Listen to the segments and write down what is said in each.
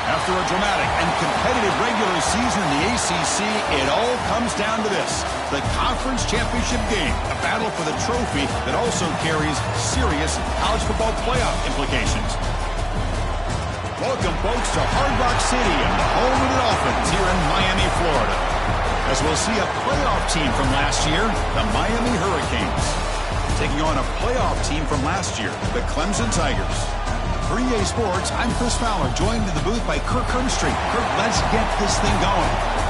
After a dramatic and competitive regular season in the ACC, it all comes down to this: the conference championship game, a battle for the trophy that also carries serious college football playoff implications. Welcome, folks, to Hard Rock City and the home of the Dolphins here in Miami, Florida, as we'll see a playoff team from last year, the Miami Hurricanes, taking on a playoff team from last year, the Clemson Tigers. For EA Sports, I'm Chris Fowler, joined in the booth by Kirk Herbstreit. Kirk, let's get this thing going.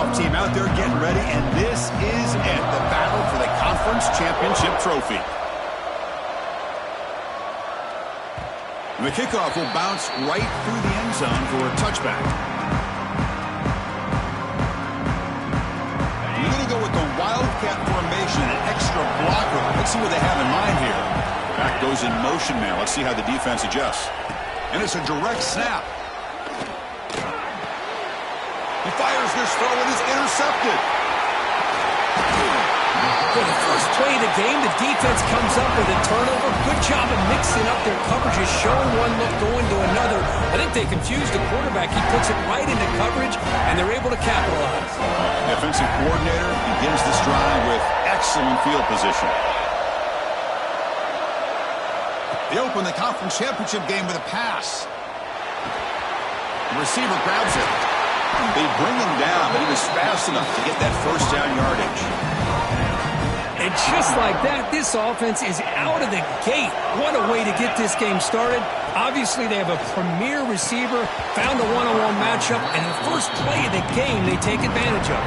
Team out there getting ready, and this is it, the battle for the conference championship trophy. And the kickoff will bounce right through the end zone for a touchback. We're going to go with the Wildcat formation, an extra blocker. Let's see what they have in mind here. Back goes in motion now. Let's see how the defense adjusts. And it's a direct snap. He fires this throw and is intercepted. For the first play of the game, the defense comes up with a turnover. Good job of mixing up their coverages, showing one look, going to another. I think they confused the quarterback. He puts it right into coverage, and they're able to capitalize. The offensive coordinator begins this drive with excellent field position. They open the conference championship game with a pass. The receiver grabs it. They bring him down, but he was fast enough to get that first down yardage. And just like that, this offense is out of the gate. What a way to get this game started. Obviously, they have a premier receiver, found a one-on-one matchup, and the first play of the game they take advantage of.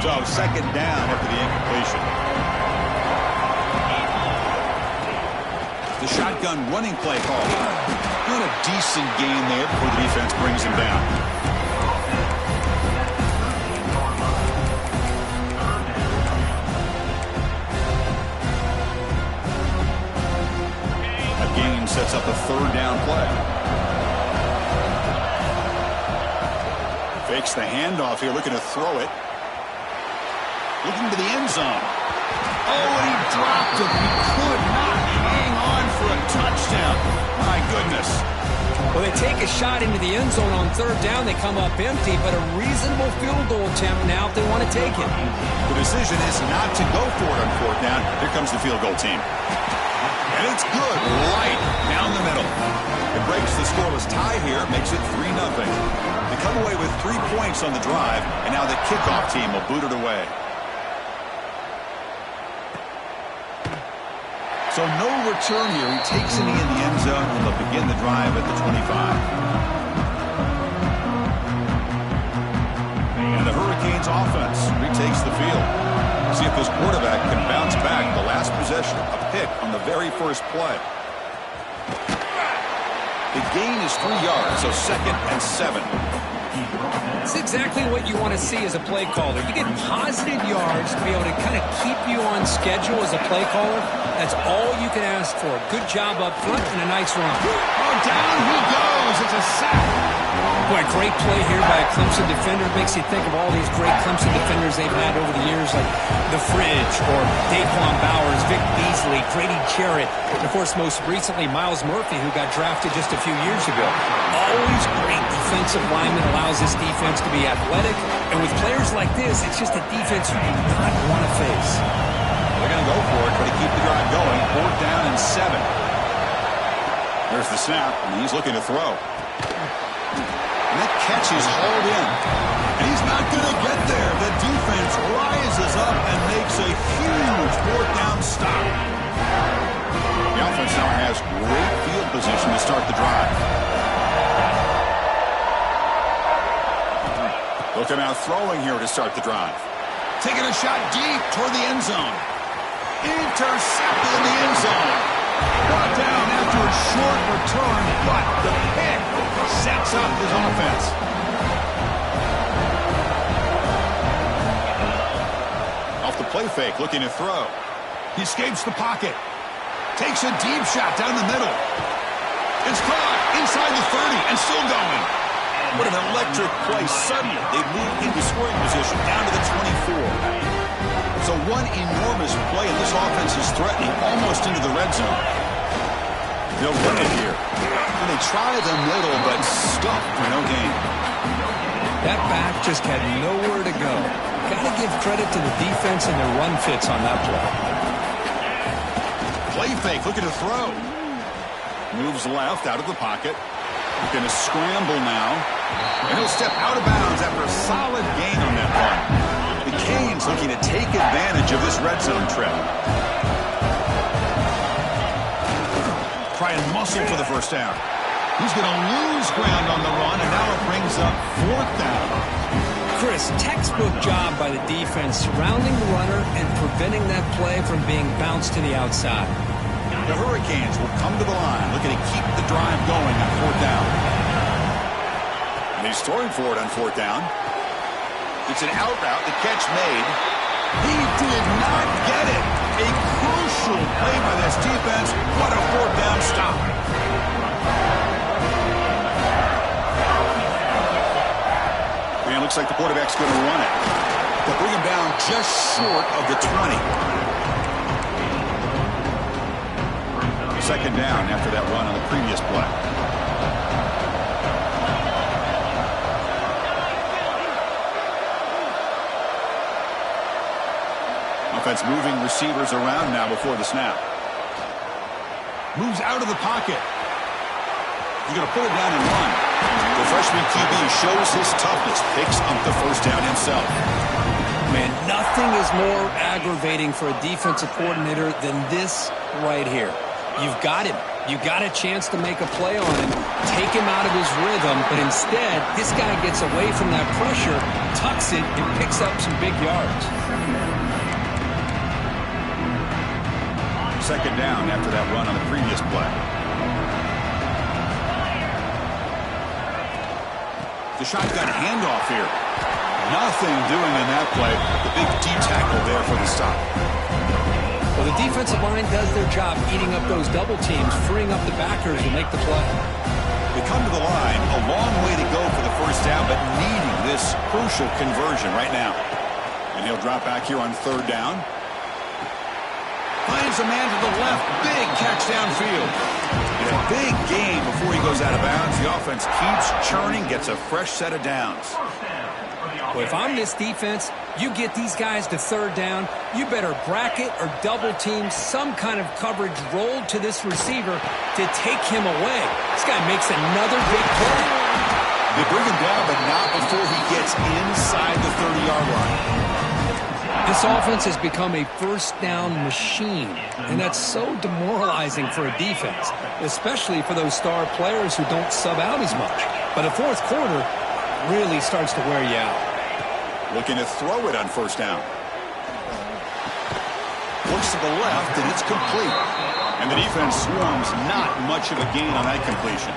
So, second down after the incompletion. The shotgun running play call. Doing a decent gain there before the defense brings him down. A gain sets up a third down play. Fakes the handoff here, looking to throw it. Looking to the end zone. Oh, and he dropped it. He could not hang on for a touchdown. My goodness. Well, they take a shot into the end zone on third down. They come up empty, but a reasonable field goal attempt now if they want to take it. The decision is not to go for it on fourth down. Here comes the field goal team. And it's good. Right down the middle. It breaks the scoreless tie here. Makes it 3-0. They come away with 3 points on the drive, and now the kickoff team will boot it away. So no return here. He takes it in the end zone, and they'll begin the drive at the 25. And the Hurricanes offense retakes the field. See if this quarterback can bounce back. The last possession, a pick on the very first play. The gain is 3 yards, so 2nd and 7. It's exactly what you want to see as a play caller. You get positive yards to be able to kind of keep you on schedule as a play caller. That's all you can ask for. Good job up front and a nice run. Oh, down he goes. It's a sack. Boy, great play here by a Clemson defender. Makes you think of all these great Clemson defenders they've had over the years, like The Fridge or Daquan Bowers, Vic Beasley, Grady Jarrett, and, of course, most recently, Miles Murphy, who got drafted just a few years ago. Always great defensive lineman, allows this defense to be athletic. And with players like this, it's just a defense you do not want to face. They're going to go for it, but to keep the drive going, 4th down and 7. There's the snap, and he's looking to throw. And that catch is hauled in. And he's not going to get there. The defense rises up and makes a huge 4th down stop. The offense now has great field position to start the drive. Looking out throwing here to start the drive. Taking a shot deep toward the end zone. Intercepted in the end zone. Brought down after a short return, but the pick sets up his offense. Off the play fake, looking to throw. He escapes the pocket. Takes a deep shot down the middle. It's caught inside the 30 and still going. What an electric play. Suddenly, they move into scoring position down to the 24. So one enormous play, and this offense is threatening almost into the red zone. They'll run it here. And they try the middle, but stuffed for no gain. That back just had nowhere to go. Got to give credit to the defense and their run fits on that play. Play fake, looking to throw. Moves left out of the pocket. Going to scramble now. And he'll step out of bounds after a solid gain on that run. The Canes looking to take advantage of this red zone trip. Try and muscle for the first down. He's going to lose ground on the run, and now it brings up 4th down. Chris, Just textbook job by the defense, surrounding the runner and preventing that play from being bounced to the outside. The Hurricanes will come to the line, looking to keep the drive going on 4th down. And he's throwing for it on 4th down. It's an out route, the catch made. He did not get it. A crucial play by this defense. What a 4th down stop. And it looks like the quarterback's going to run it. They'll bring him down just short of the 20. 2nd down after that run on the previous play. Offense moving receivers around now before the snap. Moves out of the pocket. He's going to put it down and run. The freshman QB shows his toughness, picks up the 1st down himself. Man, nothing is more aggravating for a defensive coordinator than this right here. You've got him. You got a chance to make a play on him, take him out of his rhythm, but instead, this guy gets away from that pressure, tucks it, and picks up some big yards. 2nd down after that run on the previous play. The shotgun handoff here. Nothing doing in that play. The big D tackle there for the stop. Well, the defensive line does their job eating up those double teams, freeing up the backers to make the play. They come to the line, a long way to go for the 1st down, but needing this crucial conversion right now. And he'll drop back here on 3rd down. Finds a man to the left. Big catch downfield. In a big game before he goes out of bounds. The offense keeps churning, gets a fresh set of downs. Well, if I'm this defense, you get these guys to 3rd down, you better bracket or double team some kind of coverage rolled to this receiver to take him away. This guy makes another big play. They bring him down, but not before he gets inside the 30-yard line. This offense has become a 1st down machine, and that's so demoralizing for a defense, especially for those star players who don't sub out as much. But the 4th quarter really starts to wear you out. Looking to throw it on 1st down. Looks to the left, and it's complete. And the defense swarms, not much of a gain on that completion.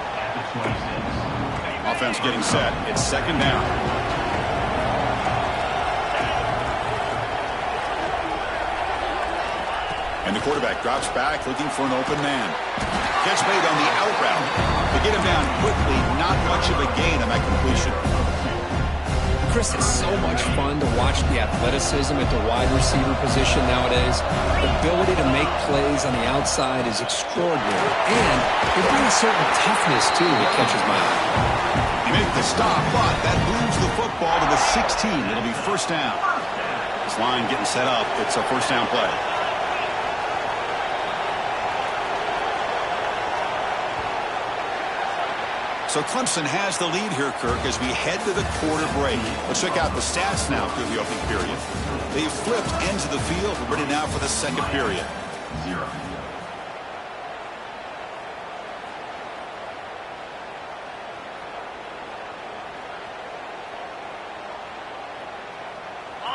Offense getting set. It's 2nd down. And the quarterback drops back, looking for an open man. Catch made on the out route. To get him down quickly, not much of a gain on that completion. Chris, it's so much fun to watch the athleticism at the wide receiver position nowadays. The ability to make plays on the outside is extraordinary. And it brings certain toughness, too, that catches my eye. He made the stop, but that moves the football to the 16. It'll be 1st down. This line getting set up. It's a 1st down play. So Clemson has the lead here, Kirk, as we head to the quarter break. Let's check out the stats now through the opening period. They've flipped into the field. We're ready now for the 2nd period.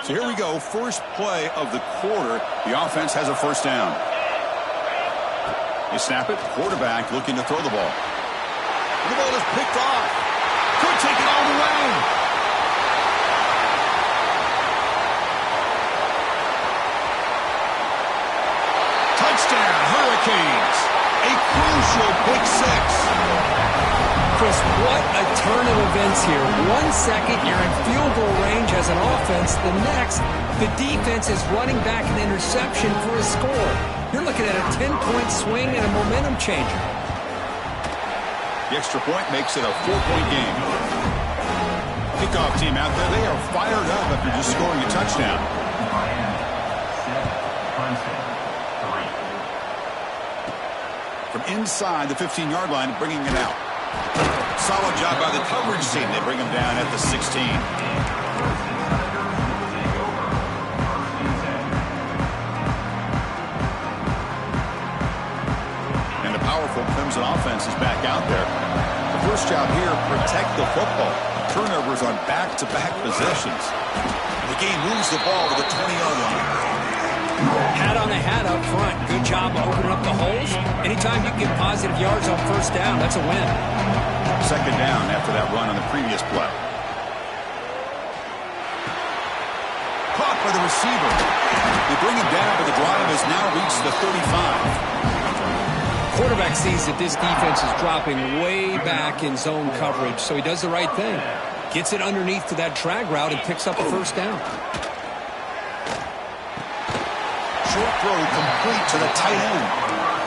So here we go. First play of the quarter. The offense has a 1st down. They snap it. Quarterback looking to throw the ball. The ball is picked off. Could take it all the way. Touchdown, Hurricanes. A crucial pick 6. Chris, what a turn of events here. 1 second, you're in field goal range as an offense. The next, the defense is running back an interception for a score. You're looking at a 10-point swing and a momentum changer. The extra point makes it a 4-point game. Kickoff team out there, they are fired up after just scoring a touchdown. From inside the 15-yard line, bringing it out. Solid job by the coverage team. They bring him down at the 16. Clemson offense is back out there. The first job here, protect the football. turnovers on back-to-back possessions. The game moves the ball to the 20-yard line. Hat on a hat up front. Good job opening up the holes. Anytime you get positive yards on first down, that's a win. Second down after that run on the previous play. Caught by the receiver. They bring him down, but the drive has now reached the 35. Quarterback sees that this defense is dropping way back in zone coverage, so he does the right thing. Gets it underneath to that drag route and picks up a first down. Short throw complete to the tight end.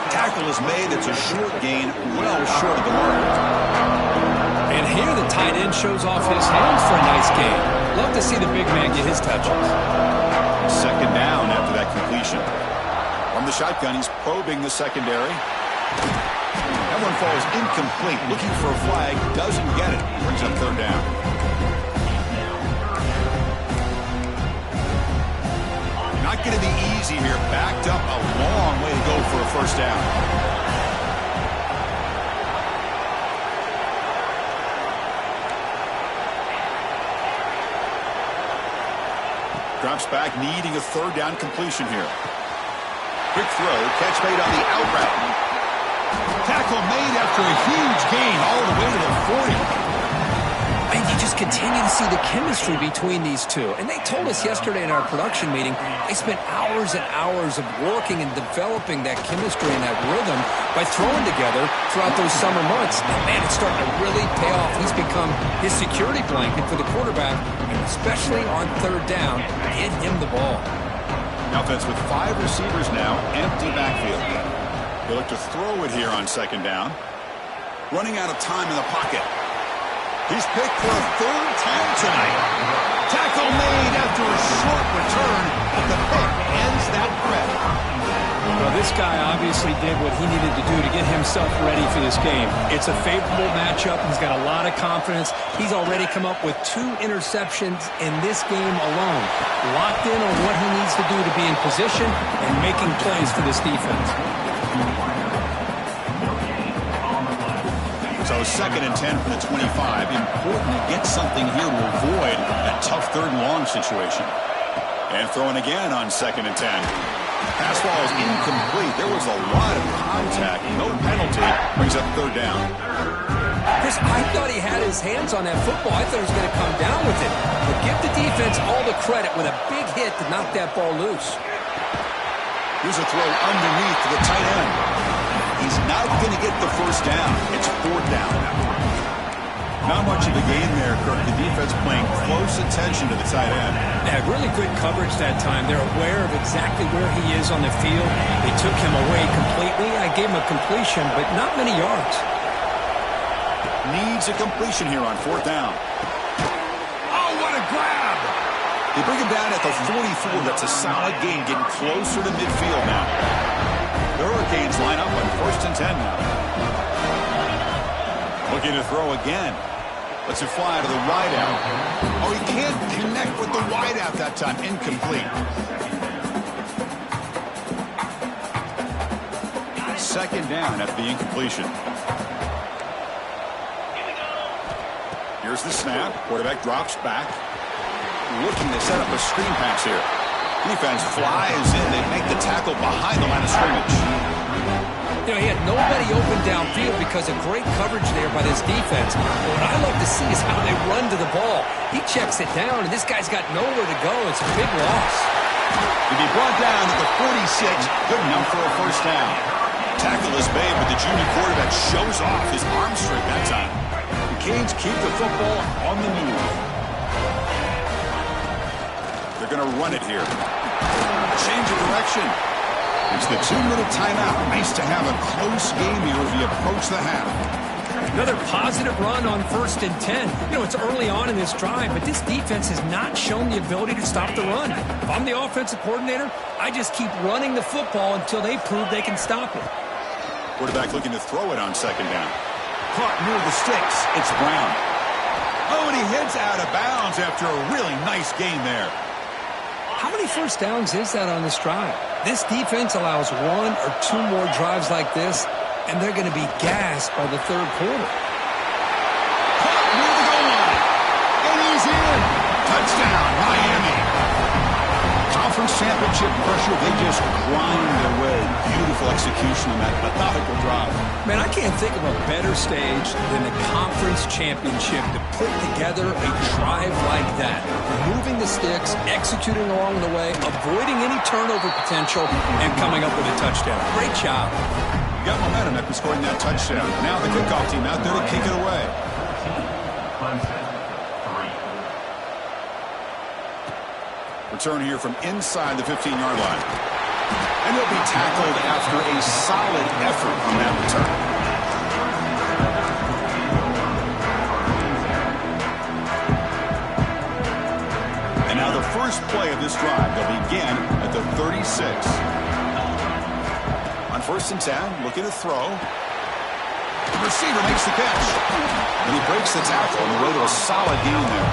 Tackle is made. It's a short gain, well short of the mark. And here the tight end shows off his hands for a nice gain. Love to see the big man get his touches. Second down after that completion. From the shotgun, he's probing the secondary. That one falls incomplete. Looking for a flag. Doesn't get it. Brings up third down. Not going to be easy here. Backed up a long way to go for a first down. Drops back, needing a third down completion here. Quick throw, catch made on the out route. Tackle made after a huge gain all the way to the 40. And you just continue to see the chemistry between these two. And they told us yesterday in our production meeting, they spent hours and hours of working and developing that chemistry and that rhythm by throwing together throughout those summer months. And man, it's starting to really pay off. He's become his security blanket for the quarterback, and especially on third down, get him the ball. Offense with 5 receivers now, empty backfield. They look to throw it here on second down. Running out of time in the pocket. He's picked for a third time tonight. Tackle made after a short return, but the pick ends that threat. Well, this guy obviously did what he needed to do to get himself ready for this game. It's a favorable matchup. He's got a lot of confidence. He's already come up with 2 interceptions in this game alone. Locked in on what he needs to do to be in position and making plays for this defense. So second and 10 from the 25. Important to get something here to avoid that tough third and long situation. And throwing again on second and 10. Pass ball is incomplete. There was a lot of contact. No penalty. Brings up third down. Chris, I thought he had his hands on that football. I thought he was going to come down with it. But give the defense all the credit with a big hit to knock that ball loose. Here's a throw underneath to the tight end. He's not going to get the first down. It's fourth down. Not much of a game there, Kirk. The defense playing close attention to the tight end. They had really good coverage that time. They're aware of exactly where he is on the field. They took him away completely. I gave him a completion, but not many yards. Needs a completion here on fourth down. Oh, what a grab! They bring him down at the 44. That's a solid gain, getting closer to midfield now. The Hurricanes line up on first and 10 now. Looking to throw again. Lets it fly to the wideout. Oh, he can't connect with the wideout that time. Incomplete. Second down after the incompletion. Here's the snap. Quarterback drops back. Looking to set up a screen pass here. Defense flies in. They make the tackle behind the line of scrimmage. You know, he had nobody open downfield because of great coverage there by this defense. But what I love to see is how they run to the ball. He checks it down, and this guy's got nowhere to go. It's a big loss. To be brought down at the 46, good enough for a first down. Tackle is made, but the junior quarterback shows off his arm strength that time. The Canes keep the football on the move. They're going to run it here. Change of direction. It's the 2-minute timeout. Nice to have a close game here as we approach the half. Another positive run on first and 10. You know, it's early on in this drive, but this defense has not shown the ability to stop the run. If I'm the offensive coordinator, I just keep running the football until they prove they can stop it. Quarterback looking to throw it on second down. Caught near the sticks. It's Brown. Oh, and he heads out of bounds after a really nice gain there. How many first downs is that on this drive? This defense allows 1 or 2 more drives like this, and they're going to be gassed by the third quarter. Caught near the goal line. championship pressure, they just grind their way. Beautiful execution on that methodical drive. Man, I can't think of a better stage than the conference championship to put together a drive like that. Removing the sticks, executing along the way, avoiding any turnover potential, and coming up with a touchdown. Great job. You got momentum after scoring that touchdown. Now the kickoff team out there to kick it away. Return here from inside the 15-yard line. And he'll be tackled after a solid effort on that return. And now the first play of this drive, they'll begin at the 36. On 1st and 10, looking to throw. The receiver makes the catch. And he breaks the tackle on the way to a solid gain there.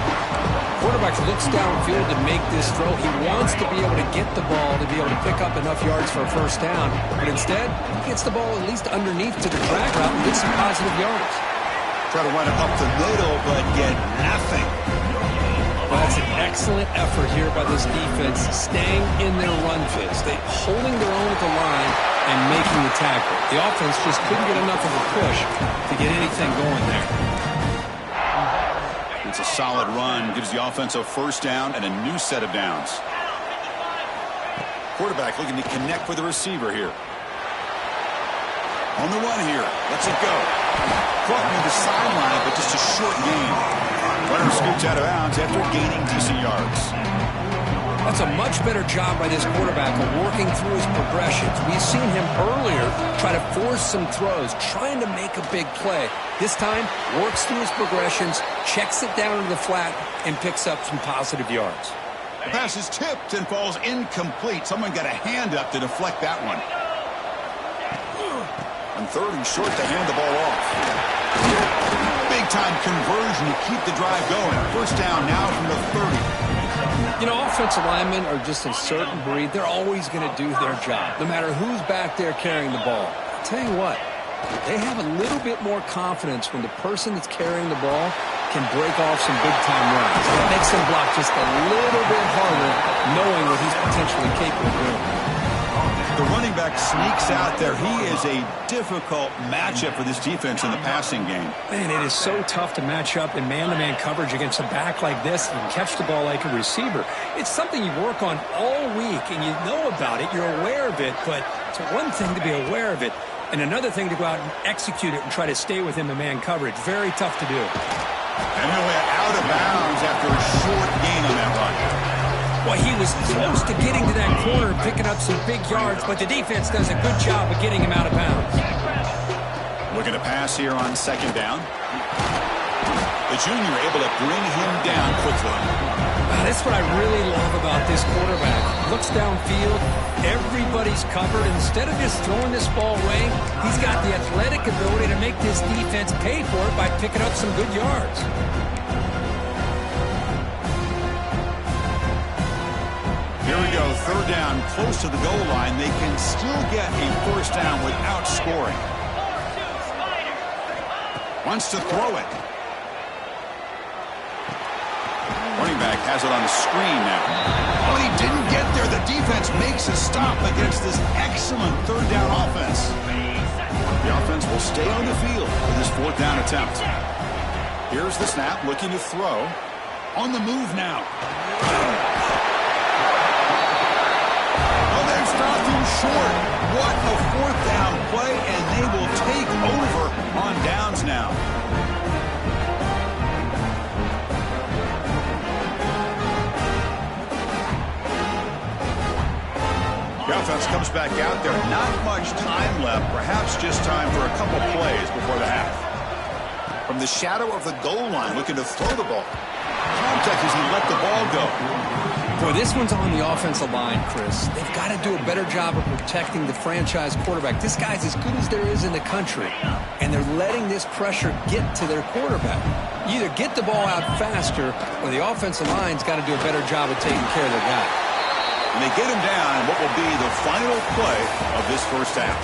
Quarterback looks downfield to make this throw. He wants to be able to get the ball to be able to pick up enough yards for a first down. But instead, he gets the ball at least underneath to the drag route and gets some positive yards. Try to run it up the middle, but get nothing. Well, that's an excellent effort here by this defense, staying in their run fits. They holding their own at the line and making the tackle. The offense just couldn't get enough of a push to get anything going there. It's a solid run, gives the offense a first down and a new set of downs. Quarterback looking to connect with the receiver here. On the run here, lets it go. Caught near the sideline, but just a short gain. Runner scoots out of bounds after gaining decent yards. That's a much better job by this quarterback of working through his progressions. We've seen him earlier try to force some throws, trying to make a big play. This time, works through his progressions, checks it down into the flat, and picks up some positive yards. The pass is tipped and falls incomplete. Someone got a hand up to deflect that one. On 3rd and short to hand the ball off. Big-time conversion to keep the drive going. First down now from the 30. You know, offensive linemen are just a certain breed. They're always going to do their job, no matter who's back there carrying the ball. I'll tell you what, they have a little bit more confidence when the person that's carrying the ball can break off some big-time runs. It makes them block just a little bit harder, knowing what he's potentially capable of doing. The running back sneaks out there. He is a difficult matchup for this defense in the passing game. Man, it is so tough to match up in man-to-man coverage against a back like this and catch the ball like a receiver. It's something you work on all week, and you know about it. You're aware of it, but it's one thing to be aware of it, and another thing to go out and execute it and try to stay with him in man coverage. Very tough to do. And he'll be out of bounds after a short gain on that run. Well, he was close to getting to that corner, picking up some big yards, but the defense does a good job of getting him out of bounds. Looking to pass here on 2nd down. The junior able to bring him down quickly. Wow, that's what I really love about this quarterback. Looks downfield, everybody's covered. Instead of just throwing this ball away, he's got the athletic ability to make this defense pay for it by picking up some good yards. Here we go, 3rd down, close to the goal line. They can still get a first down without scoring. Wants to throw it. Running back has it on the screen now. Oh, he didn't get there. The defense makes a stop against this excellent 3rd down offense. The offense will stay on the field for this 4th down attempt. Here's the snap, looking to throw. On the move now. Stopped him short. What a 4th down play, and they will take over on downs now. The offense comes back out there. Not much time left. Perhaps just time for a couple plays before the half. From the shadow of the goal line, looking to throw the ball. Contact as he let the ball go. Boy, this one's on the offensive line, Chris. They've got to do a better job of protecting the franchise quarterback. This guy's as good as there is in the country, and they're letting this pressure get to their quarterback. You either get the ball out faster, or the offensive line's got to do a better job of taking care of their guy. And they get him down in what will be the final play of this first half.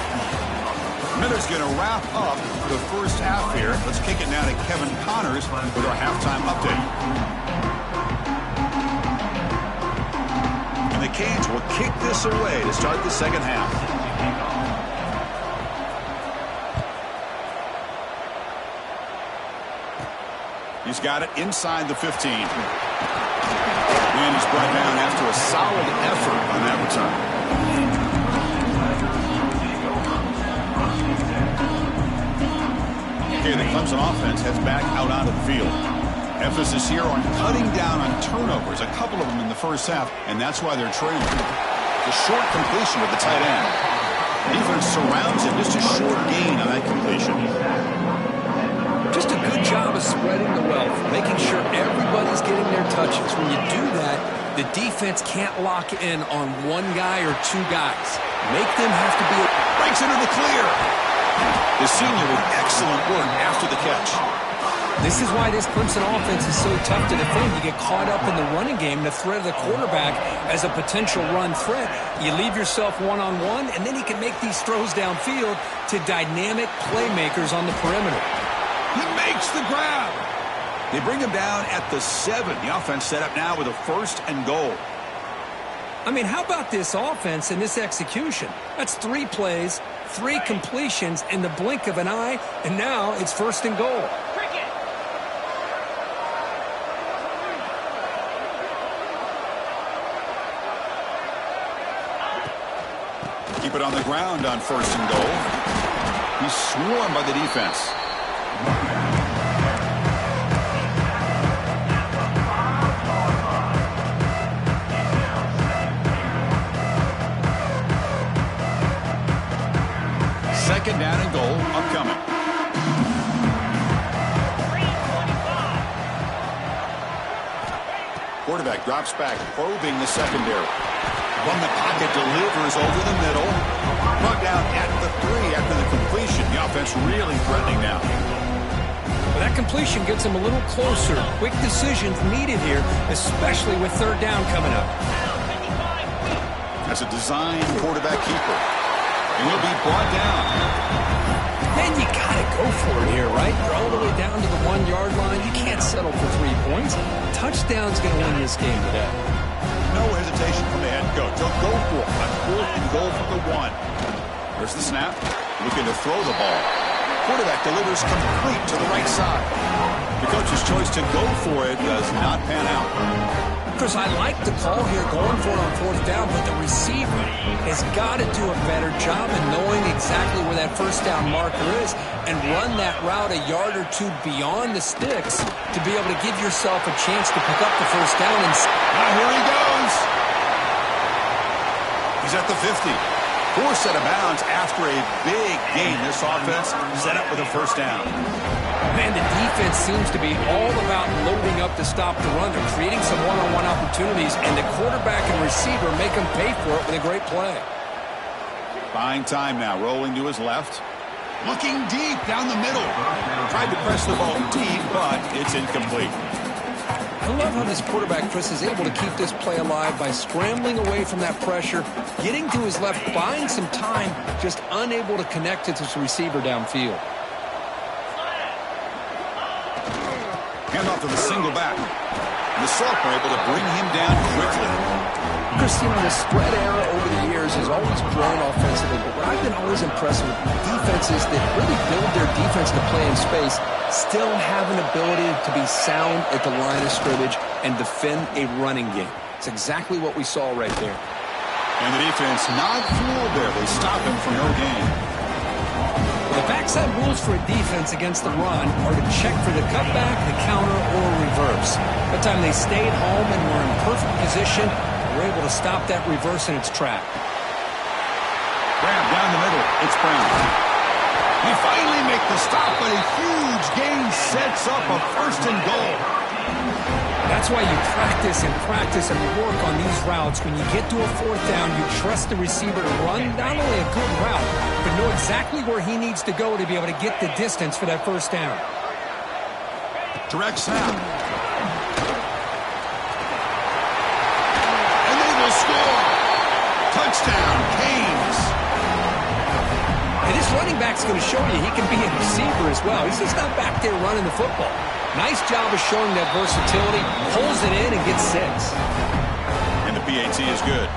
Miller's going to wrap up the first half here. Let's kick it now to Kevin Connors with our halftime update. the Canes will kick this away to start the second half. He's got it inside the 15. And he's brought down after a solid effort on that return. Okay, the Clemson offense heads back out onto the field. Emphasis here on cutting down on turnovers, a couple of them in the first half, and that's why they're trailing. The short completion with the tight end. Defense surrounds him, just a short gain on that completion. Just a good job of spreading the wealth, making sure everybody's getting their touches. When you do that, the defense can't lock in on one guy or two guys. Make them have to be... Breaks into the clear. The senior with excellent work after the catch. This is why this Clemson offense is so tough to defend. You get caught up in the running game, the threat of the quarterback as a potential run threat. You leave yourself one-on-one, and then he can make these throws downfield to dynamic playmakers on the perimeter. He makes the grab. They bring him down at the 7. The offense set up now with a 1st and goal. I mean, how about this offense and this execution? That's 3 plays, 3 completions in the blink of an eye, and now it's 1st and goal. Keep it on the ground on 1st and goal. He's swarmed by the defense. Second down and goal upcoming. Quarterback drops back, probing the secondary. From the pocket, delivers over the middle. Brought down at the 3 after the completion. The offense really threatening now. Well, that completion gets him a little closer. Quick decisions needed here, especially with 3rd down coming up. That's a design quarterback keeper. And he'll be brought down. Man, you got to go for it here, right? You're all the way down to the 1-yard line. You can't settle for 3 points. Touchdown's going to win this game today. No hesitation from the head coach. They'll go for it on 4th and goal from the 1. There's the snap. Looking to throw the ball. Quarterback delivers complete to the right side. The coach's choice to go for it does not pan out. Chris, I like the call here going for it on 4th down, but the receiver has got to do a better job in knowing exactly where that 1st down marker is and run that route a yard or 2 beyond the sticks to be able to give yourself a chance to pick up the 1st down. And now here he goes. He's at the 50. Forced out of bounds after a big gain. This offense set up with a 1st down. Man, the defense seems to be all about loading up to stop the run. They're creating some one-on-one opportunities, and the quarterback and receiver make them pay for it with a great play. Buying time now, rolling to his left. Looking deep down the middle. Tried to press the ball deep, but it's incomplete. I love how this quarterback, Chris, is able to keep this play alive by scrambling away from that pressure, getting to his left, buying some time, just unable to connect to his receiver downfield. Handoff to the single back. And the Salk are able to bring him down quickly. Chris, you know, the spread era over the years has always grown offensively, but what I've been always impressed with defenses that really build their defense to play in space still have an ability to be sound at the line of scrimmage and defend a running game. It's exactly what we saw right there. And the defense not fooled there. They stop him for no gain. The backside rules for a defense against the run are to check for the cutback, the counter, or reverse. By the time they stayed home and were in perfect position, they were able to stop that reverse in its track. Grab down the middle. It's Brown. He finally makes the stop, but a huge gain sets up a 1st and goal. That's why you practice and work on these routes. When you get to a 4th down, you trust the receiver to run not only a good route, but know exactly where he needs to go to be able to get the distance for that 1st down. Direct snap. And they will score. Touchdown, Canes. And this running back's going to show you he can be a receiver as well. He's just not back there running the football. Nice job of showing that versatility, pulls it in and gets 6. And the PAT penalty is good.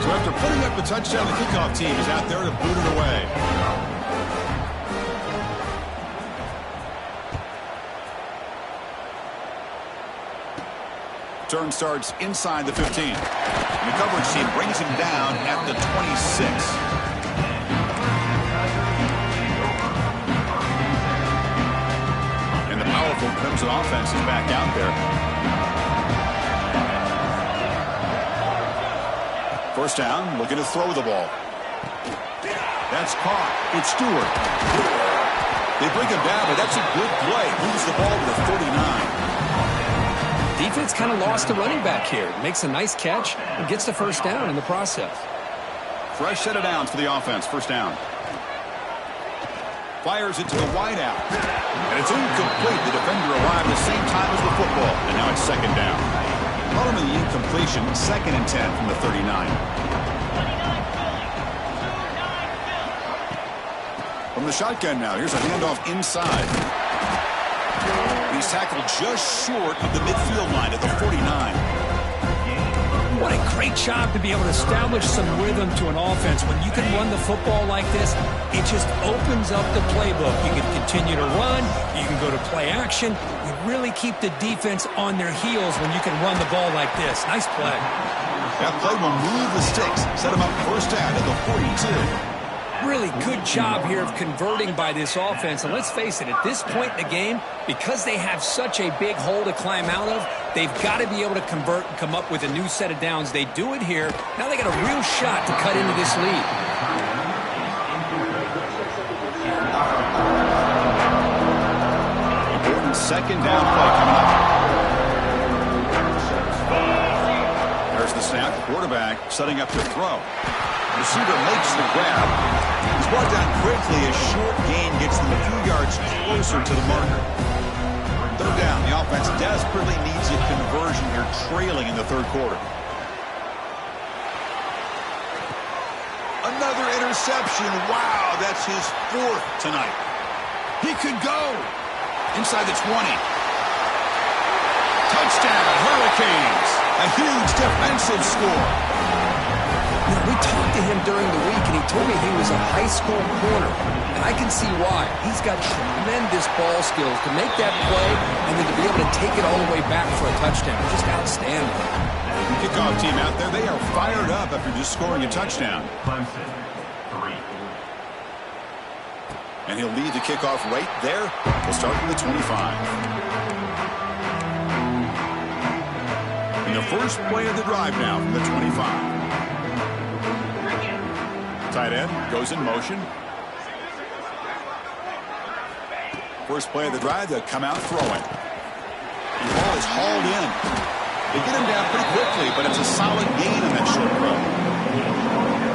So after putting up a touchdown, the kickoff team is out there to boot it away. Turn starts inside the 15. And the coverage team brings him down at the 26. And the powerful Clemson offense is back out there. First down, looking to throw the ball. That's caught. It's Stewart. They bring him down, but that's a good play. Moves the ball to the 49. Defense kind of lost a running back here. Makes a nice catch and gets the first down in the process. Fresh set of downs for the offense. First down. Fires it to the wideout. And it's incomplete. The defender arrived at the same time as the football. And now it's second down. Bottom of the incompletion. 2nd and 10 from the 39. From the shotgun now. Here's a handoff inside. He's tackled just short of the midfield line at the 49. What a great job to be able to establish some rhythm to an offense. When you can run the football like this, it just opens up the playbook. You can continue to run. You can go to play action. You really keep the defense on their heels when you can run the ball like this. Nice play. That play will move the sticks. Set him up first down at the 42. Really good job here of converting by this offense. And let's face it, at this point in the game, because they have such a big hole to climb out of, they've got to be able to convert and come up with a new set of downs. They do it here. Now they got a real shot to cut into this lead. Important second down play coming up. There's the snap. Quarterback setting up to throw. Receiver makes the grab. He's brought down quickly. A short gain gets them a few yards closer to the marker. Third down. The offense desperately needs a conversion here, trailing in the third quarter. Another interception. Wow, that's his 4th tonight. He could go inside the 20. Touchdown, Hurricanes. A huge defensive score. You know, we talked to him during the week, and he told me he was a high school corner. And I can see why. He's got tremendous ball skills to make that play and then to be able to take it all the way back for a touchdown. Just outstanding. The kickoff team out there, they are fired up after just scoring a touchdown. Clemson, 3. And he'll lead the kickoff right there. We'll start from the 25. And the first play of the drive now from the 25. Tight end goes in motion. First play of the drive, they'll come out throwing. The ball is hauled in. They get him down pretty quickly, but it's a solid gain on that short throw.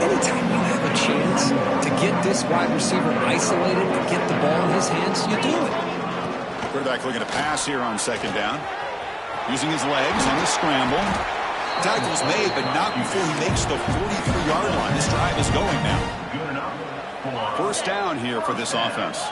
Anytime you have a chance to get this wide receiver isolated, to get the ball in his hands, you do it. Quarterback looking to pass here on second down. Using his legs on the scramble. Tackle's made, but not before he makes the 43-yard line. This drive is going now. First down here for this offense.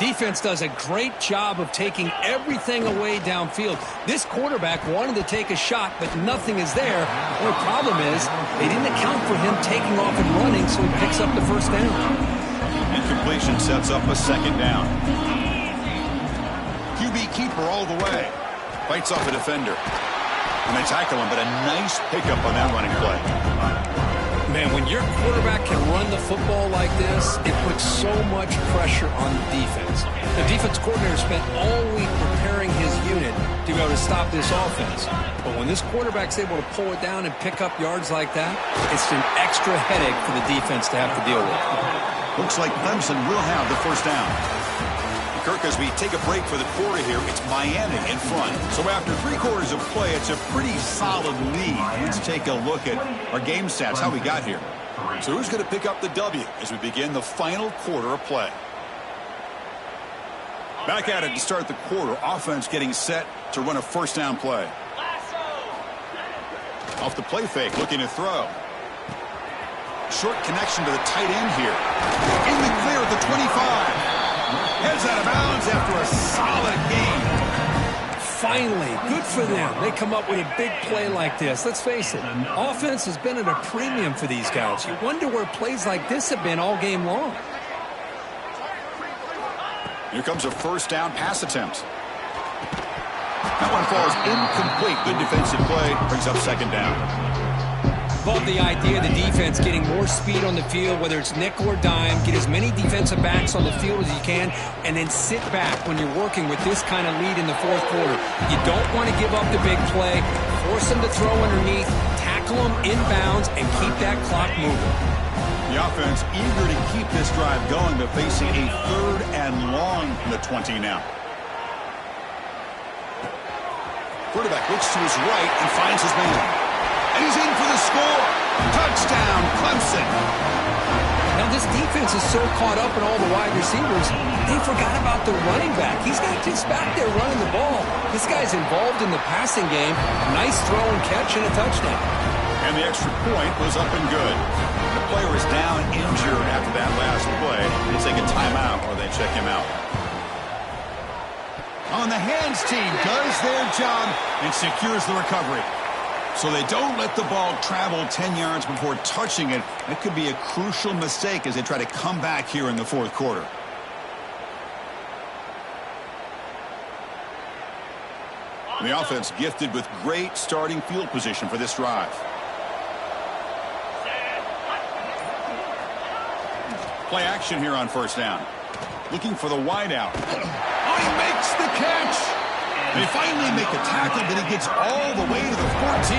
Defense does a great job of taking everything away downfield. This quarterback wanted to take a shot, but nothing is there. The problem is they didn't account for him taking off and running, so he picks up the first down. Incompletion sets up a second down. QB keeper all the way. Fights off a defender. And they tackle him, but a nice pickup on that running play. Man, when your quarterback can run the football like this, it puts so much pressure on the defense. The defense coordinator spent all week preparing his unit to be able to stop this offense. But when this quarterback's able to pull it down and pick up yards like that, it's an extra headache for the defense to have to deal with. Looks like Clemson will have the first down. Kirk, as we take a break for the quarter here, it's Miami in front. So after 3 quarters of play, it's a pretty solid lead. Let's take a look at our game stats, how we got here. So who's going to pick up the W as we begin the final quarter of play? Back at it to start the quarter. Offense getting set to run a first down play. Off the play fake, looking to throw. Short connection to the tight end here. In the clear at the 25. Heads out of bounds after a Finally, good for them. They come up with a big play like this. Let's face it, offense has been at a premium for these guys. You wonder where plays like this have been all game long. Here comes a first down pass attempt. That one falls incomplete. Good defensive play. Brings up second down. Love the idea of the defense getting more speed on the field, whether it's nickel or dime. Get as many defensive backs on the field as you can, and then sit back when you're working with this kind of lead in the fourth quarter. You don't want to give up the big play. Force them to throw underneath, tackle them inbounds, and keep that clock moving. The offense eager to keep this drive going, but facing a third and long from the 20 now. Quarterback looks to his right and finds his man. And he's in for the score. Touchdown, Clemson. Now this defense is so caught up in all the wide receivers, they forgot about the running back. He's not just back there running the ball. This guy's involved in the passing game. Nice throw and catch and a touchdown. And the extra point was up and good. The player is down injured after that last play. They take a timeout or they check him out. On the hands team does their job and secures the recovery. So they don't let the ball travel 10 yards before touching it. It could be a crucial mistake as they try to come back here in the fourth quarter. The offense gifted with great starting field position for this drive. Play action here on first down. Looking for the wideout. Oh, he makes the catch. They finally make a tackle, but he gets all the way to the 14.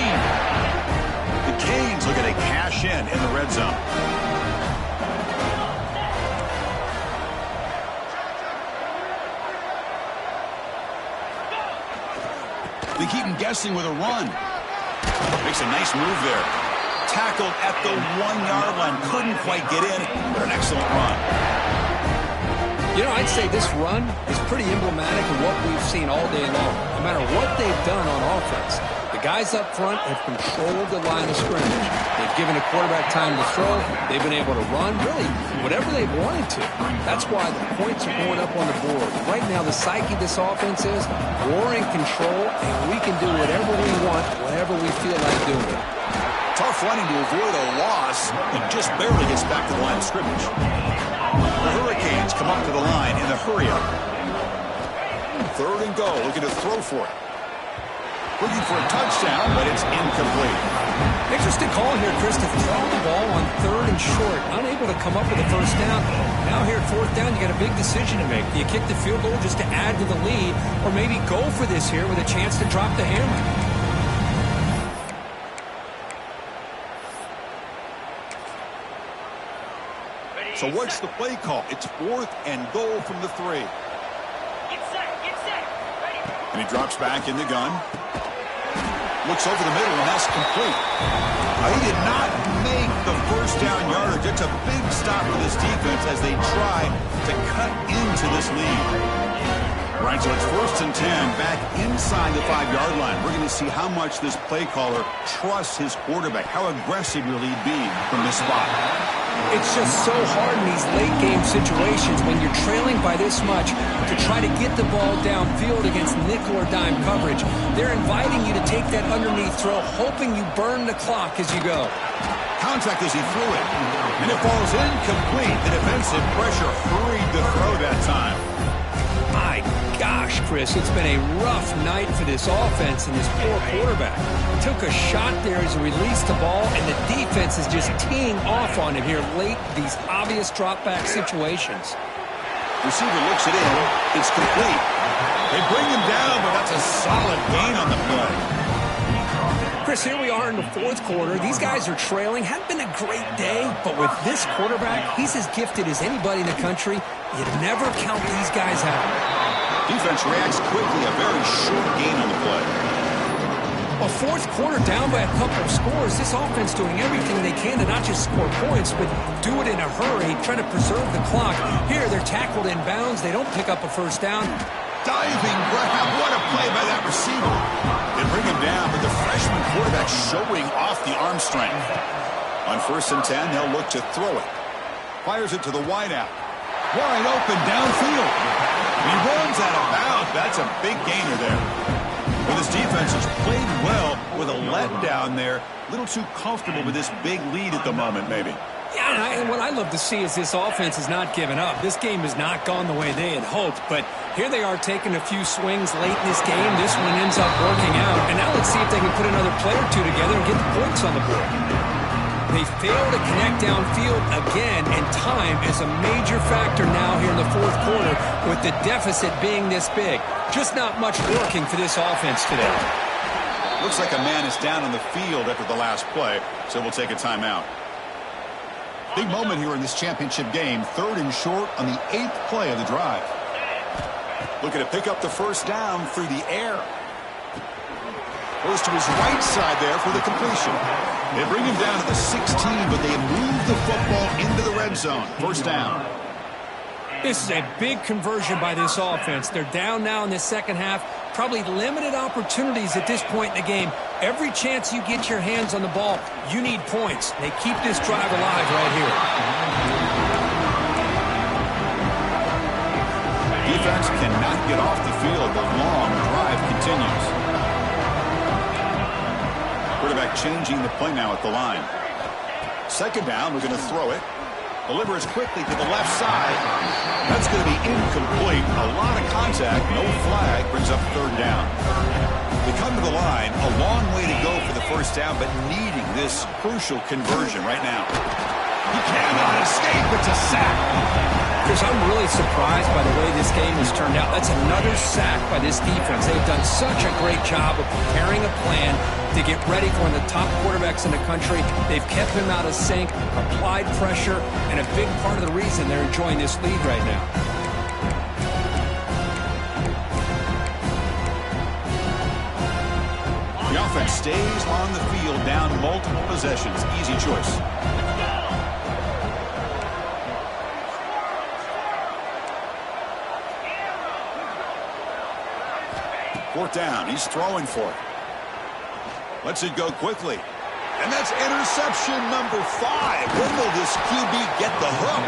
The Canes looking to cash in the red zone. They keep him guessing with a run. Makes a nice move there. Tackled at the 1-yard line. Couldn't quite get in, but an excellent run. You know, I'd say this run is pretty emblematic of what we've seen all day long. No matter what they've done on offense, the guys up front have controlled the line of scrimmage. They've given a quarterback time to throw. They've been able to run, really, whatever they've wanted to. That's why the points are going up on the board. Right now, the psyche of this offense is we're in control, and we can do whatever we want, whatever we feel like doing. Tough running to avoid a loss. He just barely gets back to the line of scrimmage. The Hurricanes come up to the line in the hurry-up. Third and goal, looking to throw for it. Looking for a touchdown, but it's incomplete. Interesting call here, Chris, to throw the ball on third and short. Unable to come up with a first down. Now here at fourth down, you got a big decision to make. Do you kick the field goal just to add to the lead, or maybe go for this here with a chance to drop the hammer? So what's the play call? It's fourth and goal from the 3. Get set, ready. And he drops back in the gun. Looks over the middle, and that's complete. He did not make the first down yardage. It's a big stop for this defense as they try to cut into this lead. Right, so it's first and 10 back inside the 5-yard line. We're going to see how much this play caller trusts his quarterback. How aggressive will he be from this spot? It's just so hard in these late-game situations when you're trailing by this much to try to get the ball downfield against nickel or dime coverage. They're inviting you to take that underneath throw, hoping you burn the clock as you go. Contact as he threw it, and it falls incomplete. The defensive pressure hurried the throw that time. My gosh, Chris, it's been a rough night for this offense and this poor quarterback. Took a shot there as he released the ball, and the defense is just teeing off on him here late, these obvious drop-back situations. Receiver looks it in. It's complete. They bring him down, but that's a solid gain on the play. Chris, here we are in the fourth quarter. These guys are trailing. Hadn't been a great day, but with this quarterback, he's as gifted as anybody in the country. You never count these guys out. Defense reacts quickly. A very short gain on the play. A fourth quarter down by a couple of scores. This offense doing everything they can to not just score points, but do it in a hurry, trying to preserve the clock. Here, they're tackled in bounds. They don't pick up a first down. Diving grab. What a play by that receiver. They bring him down, but the freshman quarterback showing off the arm strength. On first and 10, they'll look to throw it. Fires it to the wideout. Wide open downfield. He runs out of bounds. That's a big gainer there. Well, this defense has played well with a letdown there. A little too comfortable with this big lead at the moment, maybe. Yeah, and what I love to see is this offense has not given up. This game has not gone the way they had hoped, but here they are taking a few swings late in this game. This one ends up working out, and now let's see if they can put another play or two together and get the points on the board. They fail to connect downfield again, and time is a major factor now here in the fourth quarter with the deficit being this big. Just not much working for this offense today. Looks like a man is down on the field after the last play, so we'll take a timeout. Big moment here in this championship game. 3rd and short on the 8th play of the drive. Looking to pick up the first down through the air. Goes to his right side there for the completion. They bring him down to the 16, but they move the football into the red zone. First down. This is a big conversion by this offense. They're down now in the second half. Probably limited opportunities at this point in the game. Every chance you get your hands on the ball, you need points. They keep this drive alive right here. Defense cannot get off the field. The long drive continues. Quarterback changing the play now at the line. Second down, we're going to throw it. Delivers quickly to the left side. That's going to be incomplete. A lot of contact. No flag. Brings up 3rd down. They come to the line. A long way to go for the first down, but needing this crucial conversion right now. He cannot escape. It's a sack. Chris, I'm really surprised by the way this game has turned out. That's another sack by this defense. They've done such a great job of preparing a plan to get ready for one of the top quarterbacks in the country. They've kept him out of sync, applied pressure, and a big part of the reason they're enjoying this lead right now. The offense stays on the field, down multiple possessions. Easy choice. Fourth down. He's throwing for it. Lets it go quickly. And that's interception number 5. When will this QB get the hook?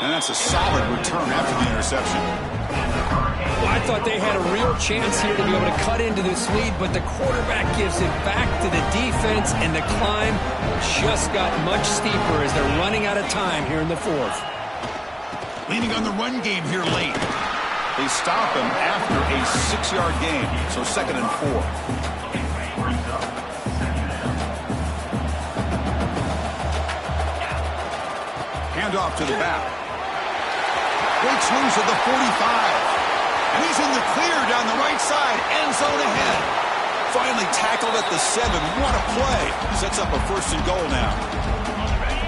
And that's a solid return after the interception. Well, I thought they had a real chance here to be able to cut into this lead, but the quarterback gives it back to the defense, and the climb just got much steeper as they're running out of time here in the fourth. Leaning on the run game here late. They stop him after a 6-yard gain, so 2nd and 4. Handoff to the back. Great swings at the 45. And he's in the clear down the right side. End zone ahead. Finally tackled at the 7. What a play. Sets up a 1st and goal now.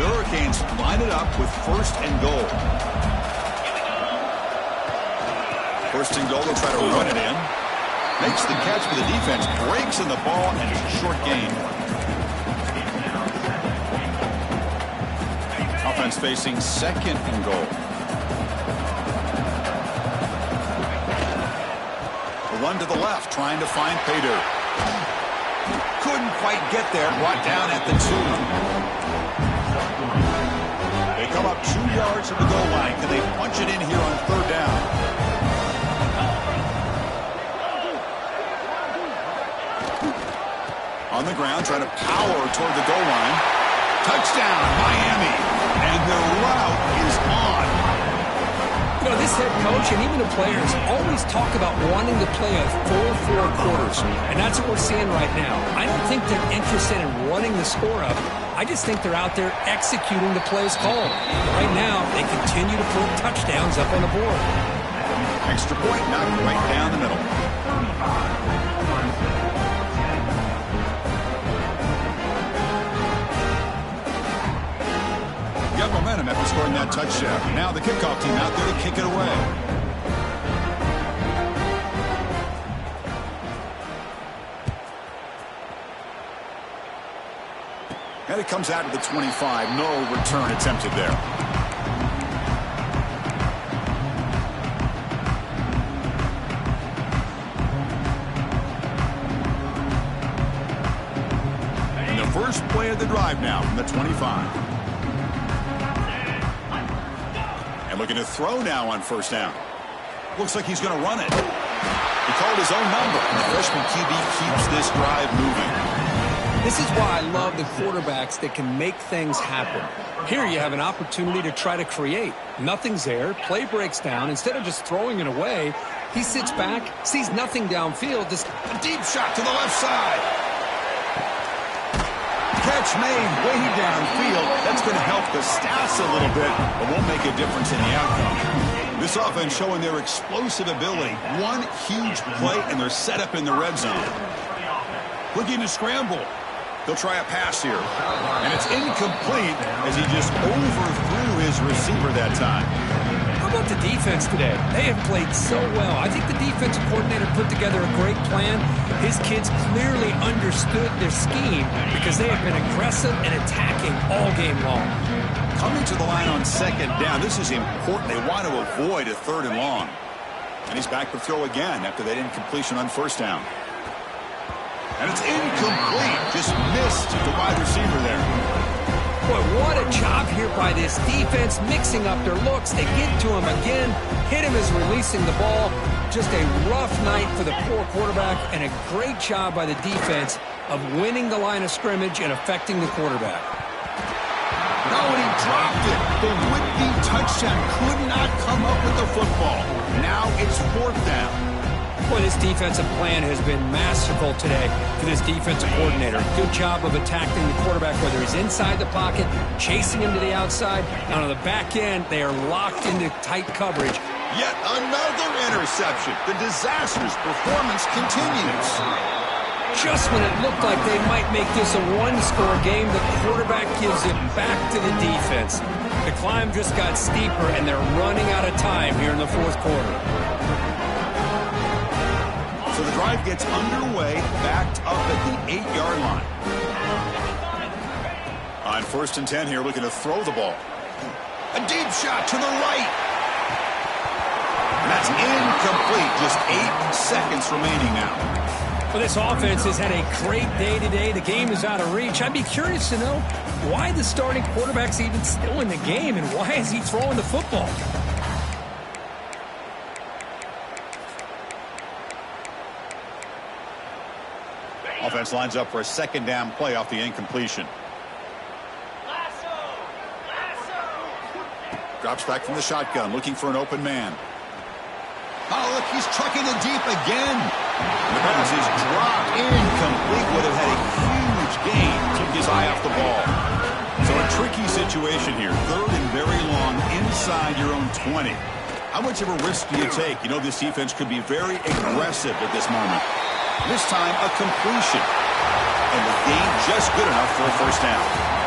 The Hurricanes line it up with 1st and goal. 1st and goal, they'll try to run it in. Makes the catch for the defense. Breaks in the ball and it's a short gain. Offense facing 2nd and goal. A run to the left, trying to find Pater. Couldn't quite get there. Brought down at the 2. They come up 2 yards from the goal line. Can they punch it in here on 3rd down? On the ground, trying to power toward the goal line. Touchdown, Miami. And the route is on. You know, this head coach and even the players always talk about wanting to play a full 4 quarters. And that's what we're seeing right now. I don't think they're interested in running the score up. I just think they're out there executing the plays called. Right now, they continue to put touchdowns up on the board. Extra point knocked right down the middle. Got momentum after scoring that touchdown. Now the kickoff team out there to kick it away. And it comes out to the 25. No return attempted there. And the first play of the drive now from the 25. Looking to throw now on 1st down. Looks like he's going to run it. He called his own number, and the freshman QB keeps this drive moving. This is why I love the quarterbacks that can make things happen. Here you have an opportunity to try to create. Nothing's there. Play breaks down. Instead of just throwing it away, he sits back, sees nothing downfield. Just a deep shot to the left side. Catch made way downfield. That's going to help the stats a little bit, but won't make a difference in the outcome. This offense showing their explosive ability. One huge play, and they're set up in the red zone. Looking to scramble. He'll try a pass here. And it's incomplete as he just overthrew his receiver that time. How about the defense today? They have played so well. I think the defensive coordinator put together a great plan. His kids clearly understood their scheme because they have been aggressive and attacking all game long. Coming to the line on second down, this is important. They want to avoid a third and long. And he's back to throw again after that incompletion on first down. And it's incomplete. Just missed the wide receiver there. Boy, what a job here by this defense, mixing up their looks. They get to him again, hit him as releasing the ball. Just a rough night for the poor quarterback, and a great job by the defense of winning the line of scrimmage and affecting the quarterback. No, and he dropped it. The would-be touchdown could not come up with the football. Now it's fourth down. Boy, this defensive plan has been masterful today for this defensive coordinator. Good job of attacking the quarterback, whether he's inside the pocket, chasing him to the outside. And on the back end, they are locked into tight coverage. Yet another interception. The disastrous performance continues. Just when it looked like they might make this a one-score game, the quarterback gives it back to the defense. The climb just got steeper, and they're running out of time here in the fourth quarter. So the drive gets underway, backed up at the 8-yard line. On 1st and 10 here, looking to throw the ball. A deep shot to the right. And that's incomplete. Just 8 seconds remaining now. Well, this offense has had a great day today. The game is out of reach. I'd be curious to know why the starting quarterback's even still in the game, and why is he throwing the football? Offense lines up for a second down play off the incompletion. Drops back from the shotgun, looking for an open man. Oh, look, he's trucking it deep again. The pass is dropped incomplete. Would have had a huge gain. Took his eye off the ball. So a tricky situation here. 3rd and very long inside your own 20. How much of a risk do you take? You know, this defense could be very aggressive at this moment. This time, a completion. And the gain just good enough for a first down.